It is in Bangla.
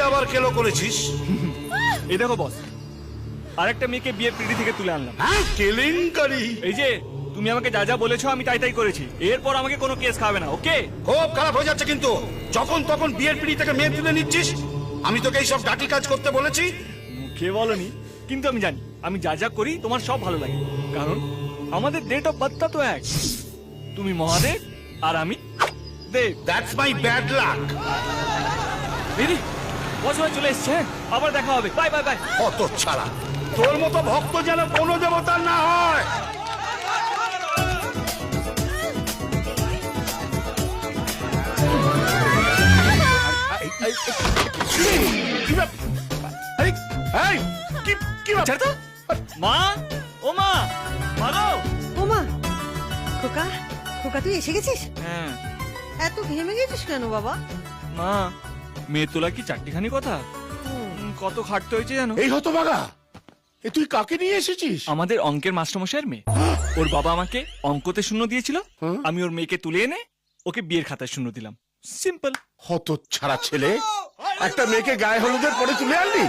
আবার কেলো করেছিস? এই দেখো বস, আরেকটা মেয়েকে বিয়ের পিড়ি থেকে তুলে আনলাম। হ্যাঁ, কেলেঙ্কারি। এই যে তুমি আমাকে যা যা বলেছো আমি তাই তাই করেছি, এরপর আমাকে কোনো কেস খাবে না, ওকে? খুব খারাপ হয়ে যাচ্ছে কিন্তু, যখন তখন বিয়ের পিড়ি থেকে মেয়ে তুলে নিচ্ছিস। আমি তোকে এইসব ডাটি কাজ করতে বলেছি? মুখে বলনি, কিন্তু আমি জানি আমি যা যা করি তোমার সব ভালো লাগে, কারণ আমাদের ডেট অফ বার্থটা তো এক। তুমি মহাদেব আর আমি Dev. That's my bad luck. দিদি বস ভাই চলে এসছে, আবার দেখা হবে, বাই বাই বাই। অত ছাড়া তোর মতো ভক্ত যেন কোনো দেবতার না হয়। মা, ও মা, মা গো। ওমা, খোকা খোকা তুই এসে গেছিস? হ্যাঁ এত ঘেমে গেছিস কেন বাবা? মা, মেয়ে তোলা কি চারটিখানি কথা? কত খাটতে হয়েছে জানো? এই হতো বাগা, এ তুই কাকে নিয়ে এসেছিস? আমাদের অঙ্কের মাস্টারমশাইয়ের মেয়ে। ওর বাবা আমাকে অঙ্কতে শূন্য দিয়েছিল, আমি ওর মেয়েকে তুলে এনে ওকে বিয়ের খাতায় শূন্য দিলাম। সিম্পল। হত ছাড়া ছেলে, একটা মেয়েকে গায়ে হলুদের পরে তুলে আনলি?